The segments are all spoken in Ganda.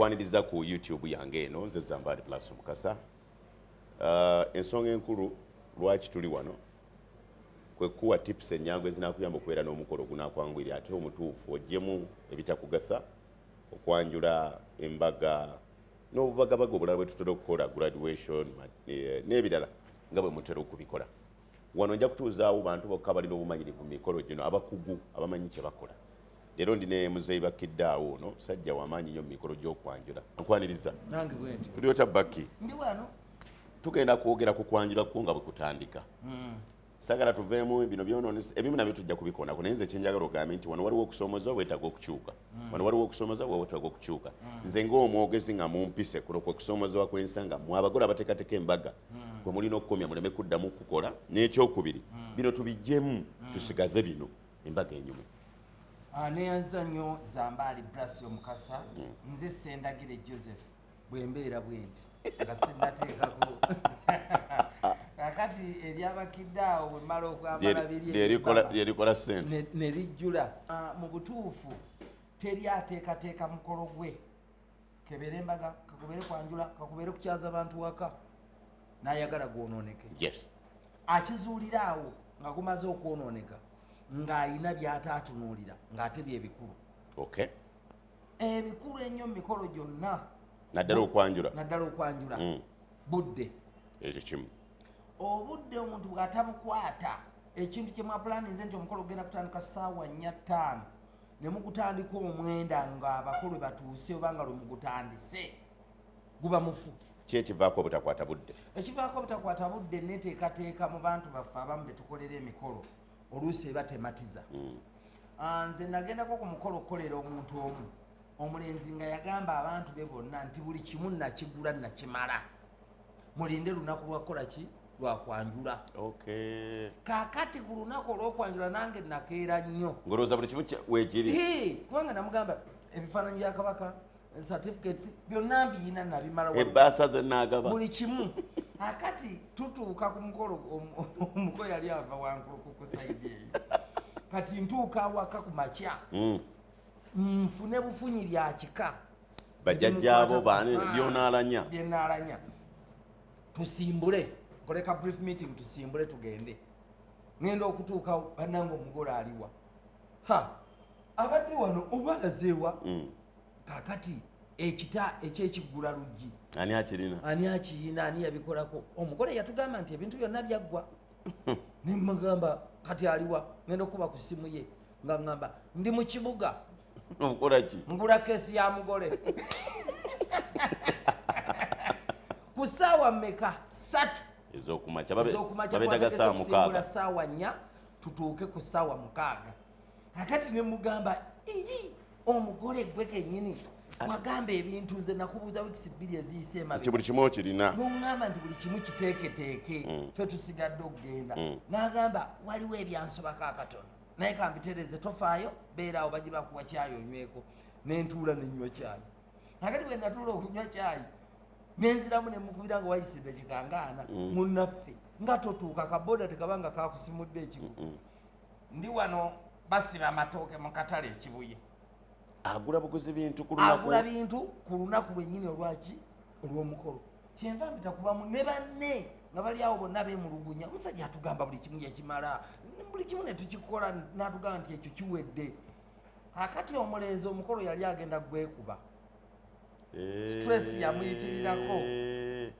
nkwaniriza ku YouTube yange eno nze Zambali Plus Mukasa. Ensonga enkulu lwaki tuli wano kwe kuwa tips enyangu ezinakuyamba okubeera n'omukolo gunakwangwira ate omutuufu ogyemu ebitakugasa okwanjula embaga n'obubagabaga obulala bwe tutera okukola graduation n'ebirala nga bwe mutera okubikola. Wano nja kutuuzaawo bantu bokka balina obumanyirivu mu mikolo gino abakugu abamanyi kye bakola. Leero ndine muzeeyi Bakiddaawo ono musajja w'amaanyi nnyo mu mikolo gy'okwanjula. Nkwaniriza. Nange bwenti. Tuli ota Baki. Ndi wano. Tugenda kwogera ku kwanjula kwo nga bwe kutandika. Sagala tuveemu bino byonoonesa ebimu nabyo tujja kubikoonako naye nze kyenjagala ogambe nti wano waliwo okusoomoza weetaaga okukyuka. Wano waliwo okusoomoza weetaaga okukyuka. Nze ng'omwogezi nga mumpise kuno kwe kusoomozebwa kw'ensanga mmwe abagole abateekateeka embaga gwe mulina okukomya muleme kuddamu kukola n'ekyokubiri bino tubigyemu tusigaze bino embaga enyumu. Neyanza nnyo Zambali Plus Mukasa nze Sendagire Joseph bwembeera bwenti nga sinnateekako kakati eryabakiddaawo bwe mmala okwambala lyerikola ssente ne lijjula. Mu butuufu teri ateekateeka mukolo gwe kebeere embaga kakubere kwanjula kakubere kukyaza abantu waka n'ayagala gwonooneke. Yes. Akizuulira awo nga gumaze okwonooneka ng'ayina by'ataatunuulira ng'ate bye bikulu. Okay. Ebikulu ennyo mu mikolo gyonna naddala okwanjula budde ekyo kimu. Obudde omuntu bw'atabukwata ekintu kye mwapulaninze nti omukolo gugenda kutandika ssaawa 4:05 ne mugutandika omwenda ng'abakulu batuuse oba nga lwe mugutandise guba mufu. Ki ekivaako obutakwata budde? Ekivaako obutakwata budde neteekateeka mu bantu baffe abamu be tukolera emikolo oluusi eba tematiza. Nze nagendako ku mukolo okukolera omuntu omu omulenzi nga yagamba abantu be bonna nti buli kimu nakigula nakimala mulinde lunaku lwakukola ki lwakwanjula. Okay. Kaakati ku lunaku olw'okwanjula nange nakeera nnyo ngolooza buli kimu weekiri kubanga namugamba ebifaananyi bya kabaka certificates byonna mbiyina nabimala ebbaasa ze naagaba buli kimu. Akati tutuuka ku mukolo omukolo yali ava wankulu ku saidi eyo kati ntuuka awaka ku makya nfune bufunyi bya kika bajjajjaabo baani byonaalanya tusimbule koleka brief meeting tusimbule tugende ngenda okutuuka bannange omugole aliwa abadde wano obalazeewa kakati ekita ekyekigula luggi ani akirina ani yabikolako omugole yatugamba nti ebintu byonna byaggwa nemagamba kati aliwa ngenda okuba ku ssimu ye nga ngamba ndi mu kibuga okolaki ngula kesi ya mugole ku ssaawa mmeka 3 ez'okumakya babetaga ssaawa 6 ssaawa 4 tutuuke ku ssaawa 6 akati ne mugamba omugole gwe kennyini wagamba ebintu nze nakubuuza wikisi 2 eziyise emabega buli kimu okirina n'oŋŋamba nti buli kimu kiteeketeeke ffe tusigadde okugenda n'agamba waliwo ebyansobako akatono naye kambitereze tofaayo beeraawo bajje bakuwa cyayi onyweko nentuula nenywa cyayi akati bwe natuula okunywa cyayi nenziramu nemukubira nga wayisidde kikangaana munnaffe nga totuuka kaboda tekabanga kakusimudde ekigu ndi wano basiba amatooke mu katale ekibuye agula buguzi bintu ku lunaku lwennyini olwaki olw'omukolo kyenva mpita kubamu ne banne nga bali awo bonna beemulugunya omusajja atugamba buli kimu yakimala buli kimu ne tukikola n'atugamba nti ekyo kiwedde. Akati omulenzi omukolo yali agenda gwekuba stress yamuyitirirako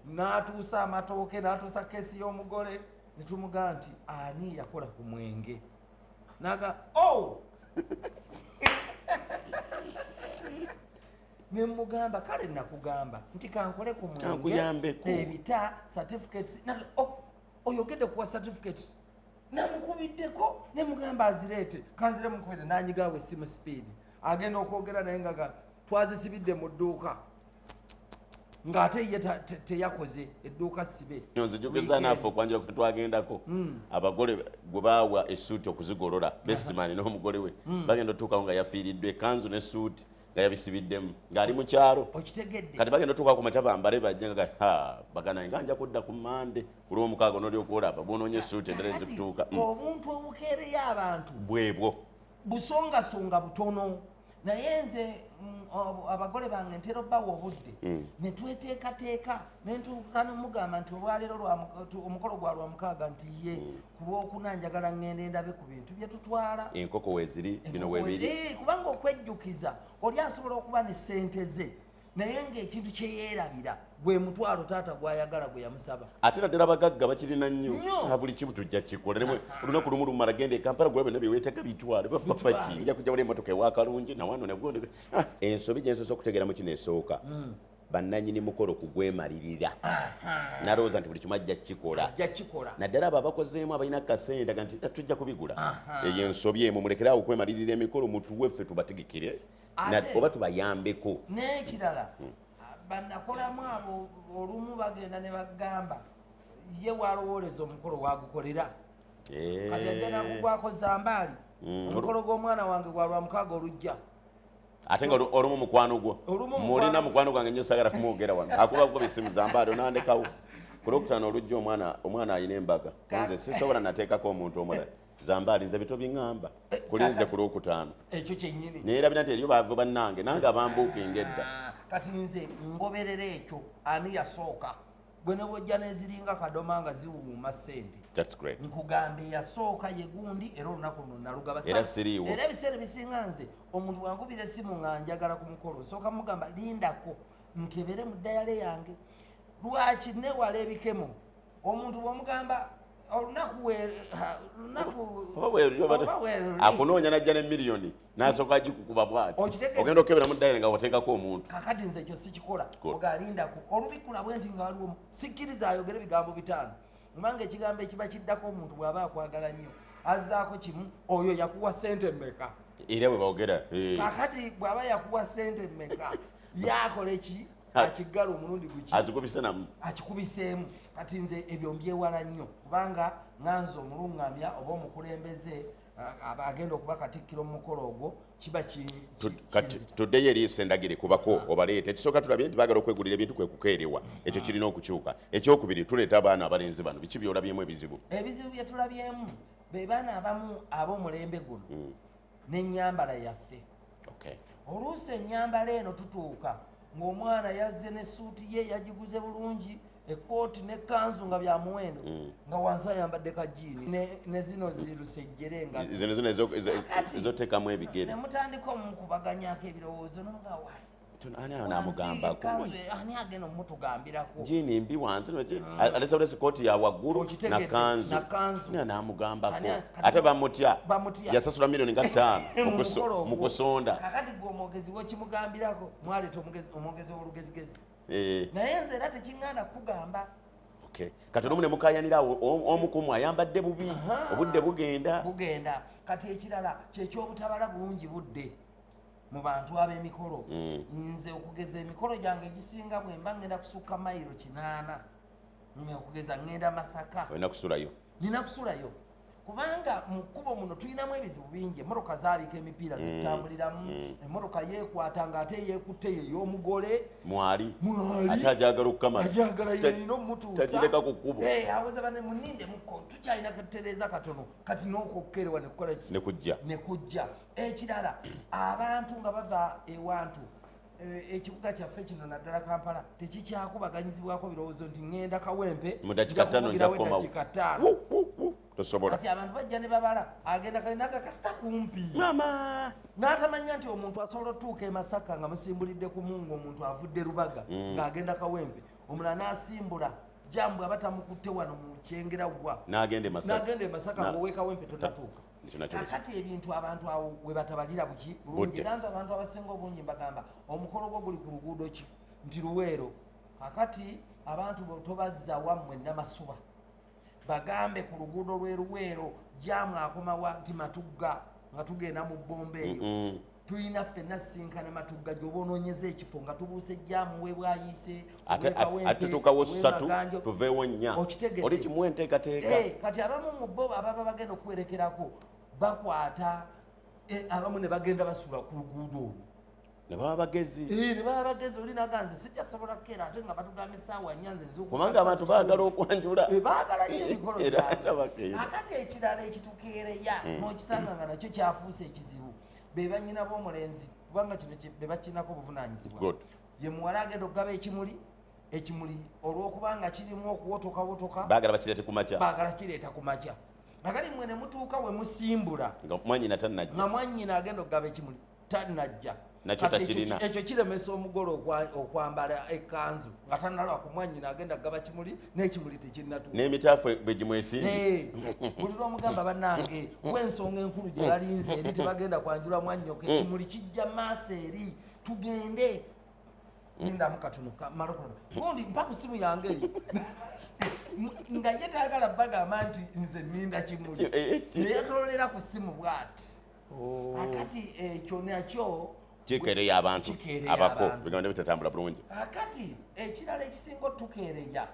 n'atuusa amatooke n'atuusa kesi y'omugole ne tumugamba nti ani yakola ku mwenge naga nemugamba kale nakugamba nti kankole ku mwenge ebita certificates oyogedde kuwa certificates namukubiddeko nemugamba azireete kanzire mukubire nanyigawo essimu speed agenda okwogera naye nga twazisibidde mu dduuka ng'ate ye teyakoze edduuka sibe nzijogeza naffe okwanjira kwe twagendako abagole gwe baawa essuuti okuzigolola bestman n'omugole we bagenda otuukawo nga yafiiriddwe ekanzu n'essuuti nga yabisibiddemu ng'ali mu kyalo kati bagenda otuukawo ku makya bambale bajje nga baganaye nga nja kudda ku Mande ku lw'omukaaga n'olyoka olaba bonoonye essuuti endala ezikutuuka obuntu obukeereyo abantu bwebwo busongasonga butono naye nze abagole bange ntera bawa obudde ne tweteekateeka ne ntuuka nomugamba nti olwaleero omukolo gwa lwamukaaga nti ye ku lwokuna njagala ngende ndabe ku bintu bye tutwala enkoko weeziri bino weebiri kubanga okwejjukiza oli asobola okuba ne ssente ze naye ng'ekintu kye yeerabira gwe mutwalo taata gwayagala gwe yamusaba ate naddala abagagga bakirina nnyo buli kimu tujja kikola olunaku lumu lumala genda ekampala gula byonna byeweetega bitwale bapapaki nja kujja wala emmotoka ewakalungi nawano nagwo ensobi gye nsoose okutegeeramu kino esooka bannanyini mukolo kugwemalirira nalowooza nti buli kimu ajja kukikola naddala abo abakozeemu abalina kasente nti tujja kubigula eyo ensobi emu mulekeraawo okwemalirira emikolo mutuweffe tubategekere oba tubayambeko n'ekirala banakolamu abo olumu bagenda ne bagamba ye walowooleza omukolo wagukolera kati agenda kugwako zambaali omukolo gw'omwana wange gwa lwamukaaga olujja ate nga olumu mukwano gwo mulina mukwano gwange nnyo sagala kumwogera wano akubakuba bisimu zambaali onandekawo ku lwokutaano olujja omwana ayina embaga nze sisobola nateekako omuntu omulala zambaali nze bito biŋŋamba kulinze ku lwokutaano ekyo kyennyini naye erabira nti eriyo baavu bannange nange abambuukinga edda kati nze ngoberera ekyo ani yasooka gwe ne bwojja neziringa kadoma nga ziwuuma ssente nkugamba eyasooka ye gundi era olunaku luno nalugaba era siriiwo era ebiseera bisinga nze omuntu wankubira essimu nga njagala ku mukolo nsooka mugamba lindako nkebere mu ddayale yange lwaki newala ebikemo omuntu bwomugamba akunoonya najja ne miliyoni nasooka agikukuba bwati ogenda okebera mu ddayale nga wateekako omuntu kakati nze ekyo sikikola ogalindako olubikula bwe nti nga waliwo sikkiriza ayogere ebigambo bitaano kubanga ekigambo ekiba kiddako omuntu bw'aba akwagala nnyo azzaako kimu oyo yakuwa ssente mmeka era bwe boogera kakati bw'aba yakuwa ssente mmeka yakola eki akiggala omulundi guki akikubiseemu kati nze ebyo mbyewala nnyo kubanga nganze omuluŋŋamya oba omukulembeze agenda okuba katikkiro mu mukolo ogwo kiba tuddeyo eri sendagire kubako obaleeta ekisooka tulabye nti baagala okwegulira ebintu kwe kukeerewa ekyo kirina okukyuka ekyokubiri tuleeta abaana abalenzi bano biki byolabyemu ebizibu bye tulabyemu be baana abamu ab'omulembe guno n'ennyambala yaffe oluusi ennyambala eno tutuuka ng'omwana yazze ne suuti ye yagiguze bulungi ekooti n'ekkanzu nga bya muwendo nga wansi ayambadde kajiini ne zino zirusejjere nga zino ezoteekamu ebigere ne mutandika omukubaganyako ebirowoozo nomugawayi ani namugambako ani agenda omutugambirako jiini mbi wansi alesobole sikooti ya waggulu nakanzu namugambako ate bamutya yasasula miliyoni nga 5 mu kusonda kakati gwe omwogezi wekimugambirako mwaleeta omwogezi w'olugezigezi naye nze era tekiŋŋanda kugamba kati olumu ne mukayanira omukumu ayambadde bubi obudde bugenda kati ekirala kyekyobutabala bulungi budde mu bantu ab'emikolo nze okugeza emikolo gyange egisinga bwe mba ngenda kusukka mayiro 8 okugeza ngenda Masaka nina kusulayo kubanga mu kkubo muno tulinamu ebizibu bingi emmotoka zaabika emipiira zitambuliramu emmotoka yeekwata nga ate yeekutte yey'omugole mwali ate ajagala okukamala ajagala yenina omutuusa tagireka ku kkubo aweza bane muninde mukko tukyalina katereeza katono kati n'okwokukerewa nekola ki nekujja ekirala abantu nga bava ewantu ekibuga kyaffe kino naddala Kampala tekikyakubaganyizibwako birowoozo nti ŋŋenda Kawempe mu dakika 5 nja kukomawo tosobola kati abantu bajja ne babala agenda kalinaga kasita kumpi n'atamanya nti omuntu asobola otuuka e Masaka nga musimbulidde ku mungu omuntu avudde Lubaga ng'agenda Kawempe omulala n'asimbula jambu abatamukutte wano mu Kyengeraggwa n'agenda e Masaka ng'owe Kawempe totatuuka kakati ebintu abantu awo we batabalira buki bulungi era nze abantu abasinga obungi mbagamba omukolo gwo guli ku luguudo ki nti Luweero kakati abantu tobazza wammwe Namasuba bagambe ku luguudo lwe Luweero jamu akomawa nti Matugga nga tugenda mu Bbomba eyo tulina ffenna sinkana Matugga gy'oba onoonyeza ekifo nga tubuuse jamu we bwayise ate tukawo 3 tuveewo 4 oli kimu enteekateeka kati abamu mu bo ababa bagenda okuwerekerako bakwata abamu ne bagenda basula ku luguudo olwo ne baba bagezi oli naganze sijja sobola kukeera ate nga batugamba essaawa nyanze kubanga abantu baagala okwanjula baagala nnyo emikolo gyabwe akati ekirala ekitukeereya n'okisanga nga nakyo kyafuuse ekizibu be bannyina b'omulenzi kubanga kino be bakinako obuvunaanyizibwa Good. ye muwala agenda okugaba ekimuli olw'okubanga kirimu okuwotokawotoka baagala bakireete ku makya baagala kireeta ku makya nakali mmwe ne mutuuka we musimbula nga mwannyina tannajja nga mwannyina agenda okugaba ekimuli tannajja Nakyo Kati takirina. ekyo kiremesa omugole okwambala ekkanzu nga tannalaba ku mwannyina agenda kugaba kimuli n'ekimuli tekinnatuuka n'emitaafu bwe gimwesimbi buli lwomugamba bannange gw'ensonga enkulu gye balinze eri tebagenda kwanjula mwannyoko ekimuli kijja maaso eri tugende nindamu katono malokola gundi mpa ku simu yange eyo nga ye taagala bagamba nti nze ninda kimuli neyatololera ku simu bw'ati akati ekyo nakyo kikeereya abantu abako bigamba ne bitatambula bulungi akati ekirala ekisinga otukeereya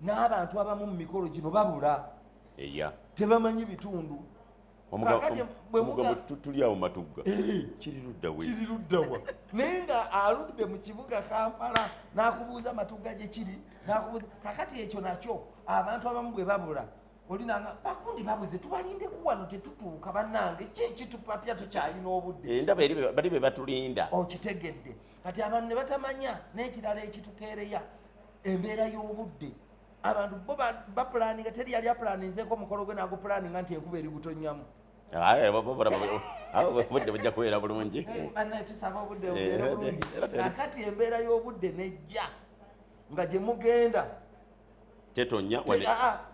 n'abantu abamu mu mikolo gino babula eya tebamanyi bitundu omugambo tulyawo matugga kiri luddawa naye nga aludde mu kibuga Kampala n'akubuuza matugga gye kiri n'akubuuza kakati ekyo nakyo abantu abamu bwe babula olinanga bakundi babuze tubalindeku wano tetutuuka bannange kitupapya tukyalina obudde endaba bali be batulinda okitegedde kati abantu ne batamanya n'ekirala ekitukeereya embeera y'obudde abantu bo bapulaninga teri yali apulaninzeko omukolo gwe nagupulaninga nti enkuba eri butonnyamu obudde bujja kubeera bulungi bannaye tusaba obudde bubeere bulungi akati embeera y'obudde nejja nga gye mugenda tetonya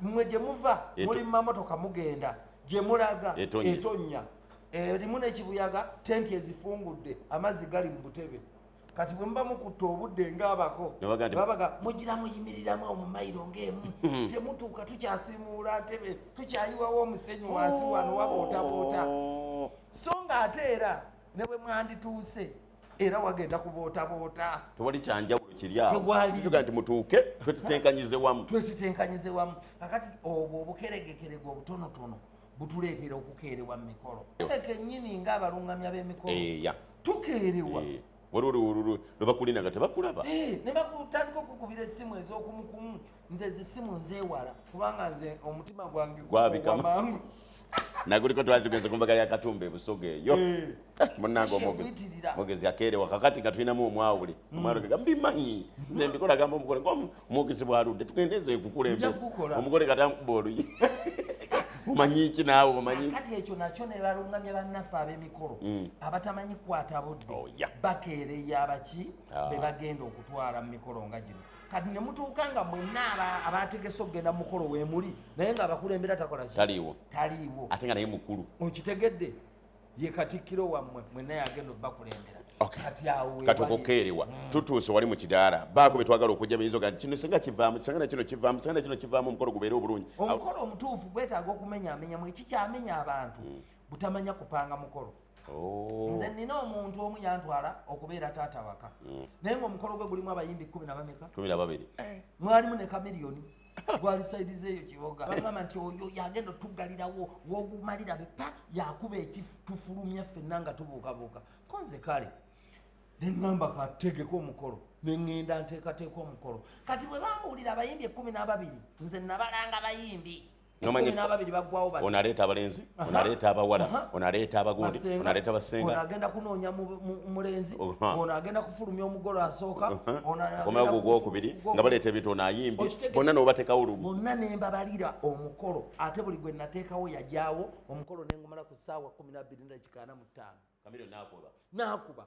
mmwe gye muva muli mumamotoka mugenda gye mulaga etonnya erimu n'ekibuyaga tenti ezifungudde amazzi gali mu butebe kati bwe muba mukutta obudde ng'abako babaga mugira muyimiriramu mu mayiro ng'emu temutuuka tukyasimuula ntebe tukyayiwawo omusenyu wansi wano wabootaboota so ng'ate era ne bwe mwandituuse era wagenda kubootaboota tewali kyanjawulo kiryawotuga nti mutuuke twetutenkanyize wamu kakati obwo obukeregekerege obutonotono butuleetera okukeerewa mu mikolo kennyini ng'abalungamya b'emikolo tukeerewa lwe bakulina nga tebakulaba ne bakutandika okukubira essimu ez'okumukumu nze zisimu nzeewala kubanga nze omutima gwange gwabikamangu naguliko twali tugenze ku mbaga ya Katumba ebusoga eyo munnange omwogezi akeerewa kakati nga tulinamu omwawule omwawule gamba mbimanyi nze mbikola gamba omugole omwogezi bwaludde tugendeze kukulembera omugole katankuba oluyi omanyi ki naawe omanyi kati ekyo nakyo ne balungamya bannaffe ab'emikolo abatamanyi kukwata budde bakeereya abaki be bagenda okutwala mu mikolo nga gino kati ne mutuuka nga mwenna abategese okugenda mu mukolo weemuli naye nga abakulembera takola ki taliiwo ate nga naye mukulu okitegedde ye katikkiro wammwe mwenna yagenda okubakulembera kati okukeerewa tutuuse wali mu kidaala baako betwagala okujja beyinza oga kino singa kivaamu kisangana kino kivaamu kisangana kino kivaamu omukolo gubeere obulungi omukolo omutuufu gwetaaga okumenyamenyamu ekikyamenya abantu butamanya kupanga mukolo nze nina omuntu omu yantwala okubeera taata waka naye ngaomukolo gwe gulimu abayimbi 12 mwalimu ne Kamiliyoni gwali saidize eyo kiboga bagamba nti oyo yagenda otugalirawo wogumalira bepa yakuba ekitufulumya ffenna nga tubuukabuuka konze kale neŋŋamba kategeka omukolo neŋŋenda nteekateeka omukolo kati bwe bambuulira abayimbi 12 nze nabalanga bayimbi 12 baggwawo bati onaleeta abalenzi onaleeta abawala onaleeta abagundi onaleeta basenga ono agenda kunoonya mulenzi ono agenda kufulumya omugolo asooka omayo gwokubiri nga baleeta ebintu ono ayimbi bonna nobateekawo lumu bonna ne mbabalira omukolo ate buli gwe nateekawo yajaawo omukolo ne ngumala ku ssaawa 12:45 Kamiliyoni n'akuba